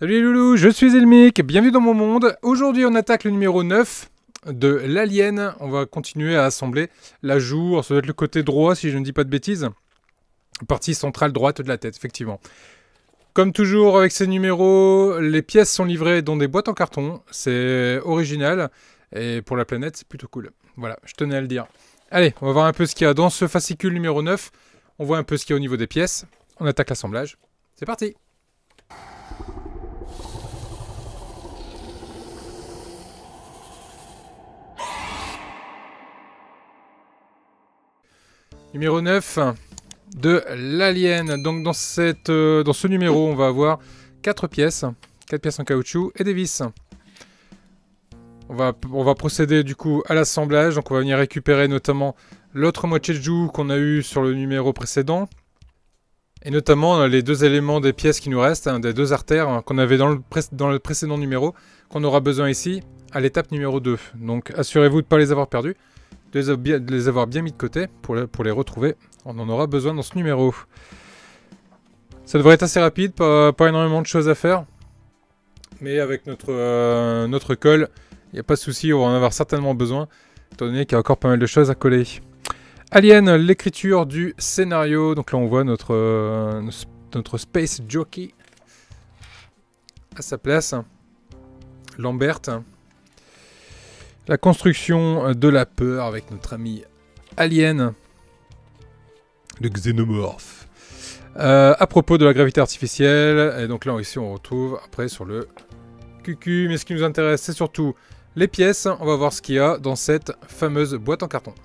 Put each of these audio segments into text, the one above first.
Salut les loulous, je suis Elmic, bienvenue dans mon monde. Aujourd'hui on attaque le numéro 9 de l'Alien. On va continuer à assembler l'ajout, ça doit être le côté droit si je ne dis pas de bêtises. Partie centrale droite de la tête, effectivement. Comme toujours avec ces numéros, les pièces sont livrées dans des boîtes en carton. C'est original et pour la planète c'est plutôt cool. Voilà, je tenais à le dire. Allez, on va voir un peu ce qu'il y a dans ce fascicule numéro 9. On voit un peu ce qu'il y a au niveau des pièces. On attaque l'assemblage. C'est parti! Numéro 9 de l'Alien. Donc dans ce numéro, on va avoir 4 pièces. 4 pièces en caoutchouc et des vis. On va procéder du coup à l'assemblage. Donc on va venir récupérer notamment l'autre moitié de joue qu'on a eu sur le numéro précédent. Et notamment les deux éléments des pièces qui nous restent, hein, des deux artères qu'on avait dans le précédent numéro, qu'on aura besoin ici à l'étape numéro 2. Donc assurez-vous de ne pas les avoir perdus. De les avoir bien mis de côté pour les retrouver. On en aura besoin dans ce numéro. Ça devrait être assez rapide, pas énormément de choses à faire. Mais avec notre colle, il n'y a pas de souci, on va en avoir certainement besoin, étant donné qu'il y a encore pas mal de choses à coller. Alien, l'écriture du scénario. Donc là on voit notre Space Jockey à sa place. Lambert. La construction de la peur avec notre ami Alien, le xénomorphe. À propos de la gravité artificielle, et donc là ici on retrouve après sur le QQ, mais ce qui nous intéresse c'est surtout les pièces. On va voir ce qu'il y a dans cette fameuse boîte en carton.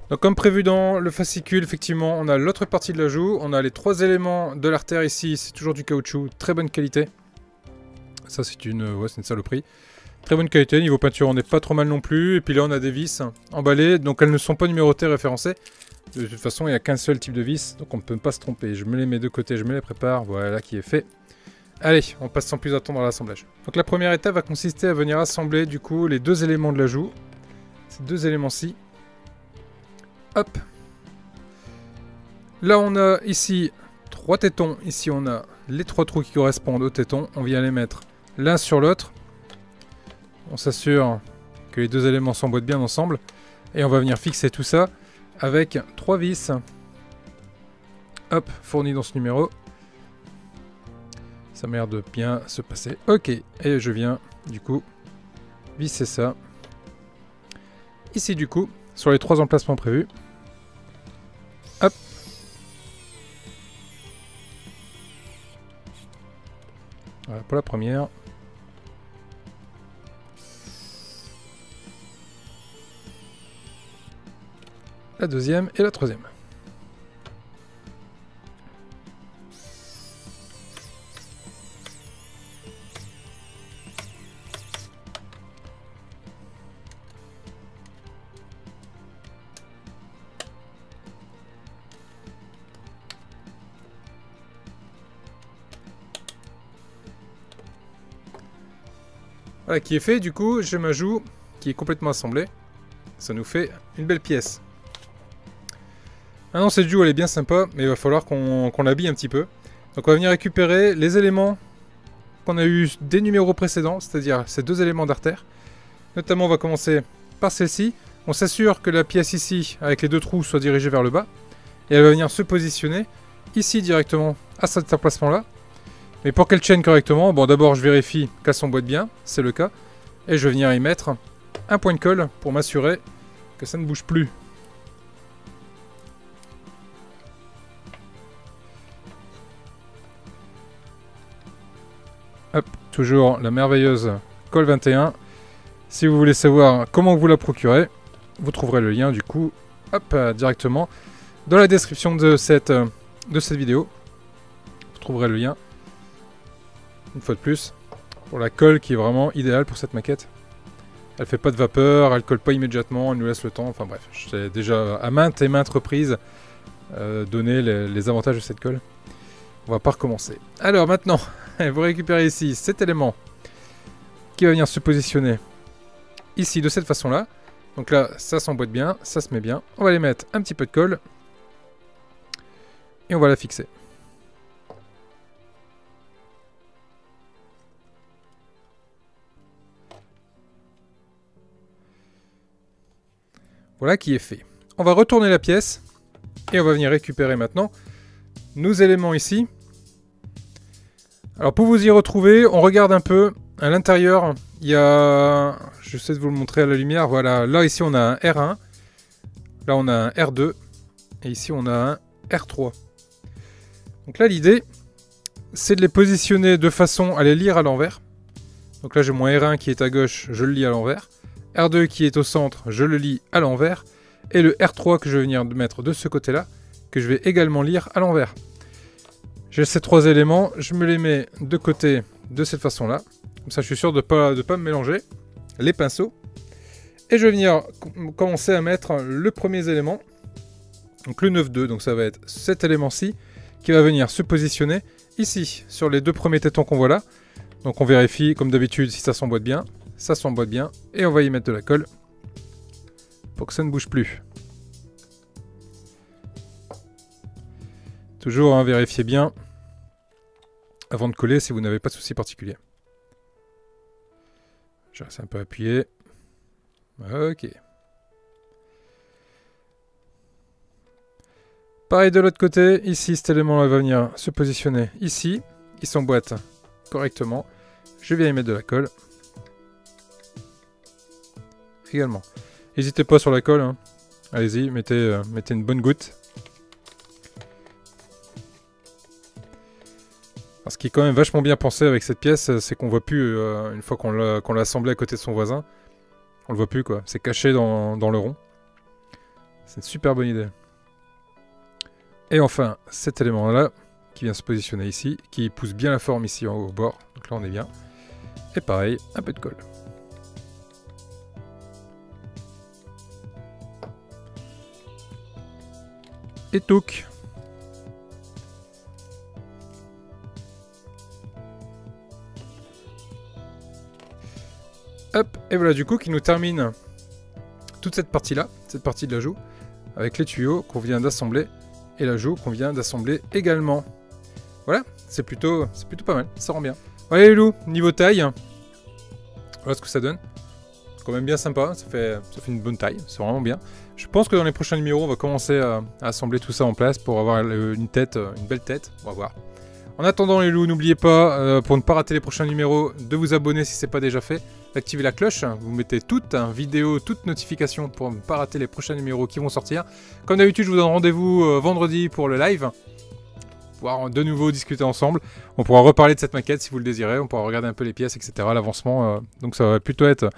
Donc comme prévu dans le fascicule, effectivement on a l'autre partie de l'ajout, on a les 3 éléments de l'artère ici, c'est toujours du caoutchouc, très bonne qualité. Ça c'est une saloperie. Très bonne qualité, niveau peinture on n'est pas trop mal non plus. Et puis là on a des vis emballées, donc elles ne sont pas numérotées, référencées. De toute façon il n'y a qu'un seul type de vis, donc on ne peut pas se tromper. Je me les mets de côté, je me les prépare, voilà qui est fait. Allez, on passe sans plus attendre à l'assemblage. Donc la première étape va consister à venir assembler du coup les deux éléments de l'ajout. Ces deux éléments-ci. Hop. Là on a ici 3 tétons, ici on a les 3 trous qui correspondent aux tétons. On vient les mettre l'un sur l'autre. On s'assure que les deux éléments s'emboîtent bien ensemble. Et on va venir fixer tout ça avec 3 vis. Hop, fournies dans ce numéro. Ça m'a l'air de bien se passer. Ok, et je viens du coup visser ça. Ici du coup, sur les 3 emplacements prévus. Hop. Voilà pour la première. La deuxième et la troisième. Voilà qui est fait, du coup je m'ajoute qui est complètement assemblé. Ça nous fait une belle pièce. Maintenant cette joue elle est bien sympa, mais il va falloir qu'on l'habille un petit peu. Donc on va venir récupérer les éléments qu'on a eu des numéros précédents, c'est-à-dire ces deux éléments d'artère. Notamment on va commencer par celle-ci. On s'assure que la pièce ici, avec les 2 trous, soit dirigée vers le bas. Et elle va venir se positionner ici directement à cet emplacement-là. Mais pour qu'elle tienne correctement, bon d'abord je vérifie qu'elle s'emboîte bien, c'est le cas. Et je vais venir y mettre un point de colle pour m'assurer que ça ne bouge plus. Hop, toujours la merveilleuse colle 21. Si vous voulez savoir comment vous la procurer, vous trouverez le lien du coup hop, directement dans la description de cette vidéo. Vous trouverez le lien, une fois de plus, pour la colle qui est vraiment idéale pour cette maquette. Elle fait pas de vapeur, elle colle pas immédiatement, elle nous laisse le temps, enfin bref, je t'ai déjà à maintes et maintes reprises donné les avantages de cette colle. On va pas recommencer. Alors maintenant, vous récupérez ici cet élément qui va venir se positionner ici de cette façon-là. Donc là, ça s'emboîte bien, ça se met bien. On va les mettre un petit peu de colle et on va la fixer. Voilà qui est fait. On va retourner la pièce et on va venir récupérer maintenant nos éléments ici. Alors pour vous y retrouver, on regarde un peu à l'intérieur. Il y a... Je sais de vous le montrer à la lumière. Voilà, là ici on a un R1. Là on a un R2. Et ici on a un R3. Donc là l'idée, c'est de les positionner de façon à les lire à l'envers. Donc là j'ai mon R1 qui est à gauche, je le lis à l'envers. R2 qui est au centre, je le lis à l'envers. Et le R3 que je vais venir mettre de ce côté-là, que je vais également lire à l'envers. J'ai ces trois éléments, je me les mets de côté de cette façon-là. Comme ça je suis sûr de pas me mélanger les pinceaux. Et je vais venir commencer à mettre le premier élément. Donc le 9,2, donc ça va être cet élément-ci qui va venir se positionner ici, sur les deux premiers tétons qu'on voit là. Donc on vérifie comme d'habitude si ça s'emboîte bien. Ça s'emboîte bien. Et on va y mettre de la colle pour que ça ne bouge plus. Toujours hein, vérifiez bien avant de coller si vous n'avez pas de souci particulier. Je reste un peu appuyé. Ok. Pareil de l'autre côté, ici cet élément-là va venir se positionner ici. Il s'emboîte correctement. Je viens y mettre de la colle. Également. N'hésitez pas sur la colle. Hein. Allez-y, mettez une bonne goutte. Alors, ce qui est quand même vachement bien pensé avec cette pièce, c'est qu'on voit plus, une fois qu'on l'a assemblé à côté de son voisin, on le voit plus quoi. C'est caché dans le rond. C'est une super bonne idée. Et enfin, cet élément-là, qui vient se positionner ici, qui pousse bien la forme ici en haut au bord. Donc là, on est bien. Et pareil, un peu de colle. Et touc. Hop, et voilà du coup qui nous termine toute cette partie-là, cette partie de la joue, avec les tuyaux qu'on vient d'assembler, et la joue qu'on vient d'assembler également. Voilà, c'est plutôt pas mal, ça rend bien. Allez les loups, niveau taille, voilà ce que ça donne. Quand même bien sympa, ça fait une bonne taille, c'est vraiment bien. Je pense que dans les prochains numéros, on va commencer à assembler tout ça en place pour avoir une belle tête, on va voir. En attendant les loups, n'oubliez pas, pour ne pas rater les prochains numéros, de vous abonner si ce n'est pas déjà fait, d'activer la cloche, vous mettez toutes vidéos, toutes notifications pour ne pas rater les prochains numéros qui vont sortir. Comme d'habitude, je vous donne rendez-vous vendredi pour le live, pour pouvoir de nouveau discuter ensemble. On pourra reparler de cette maquette si vous le désirez, on pourra regarder un peu les pièces, etc., l'avancement, donc ça va plutôt être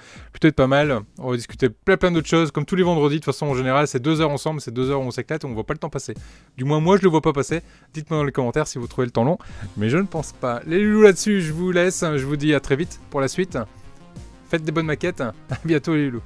pas mal. On va discuter plein d'autres choses, comme tous les vendredis, de toute façon en général c'est 2 heures ensemble, c'est 2 heures où on s'éclate et on ne voit pas le temps passer. Du moins moi je le vois pas passer, dites-moi dans les commentaires si vous trouvez le temps long, mais je ne pense pas. Les loulous là-dessus, je vous laisse, je vous dis à très vite pour la suite. Faites des bonnes maquettes, à bientôt les loulous.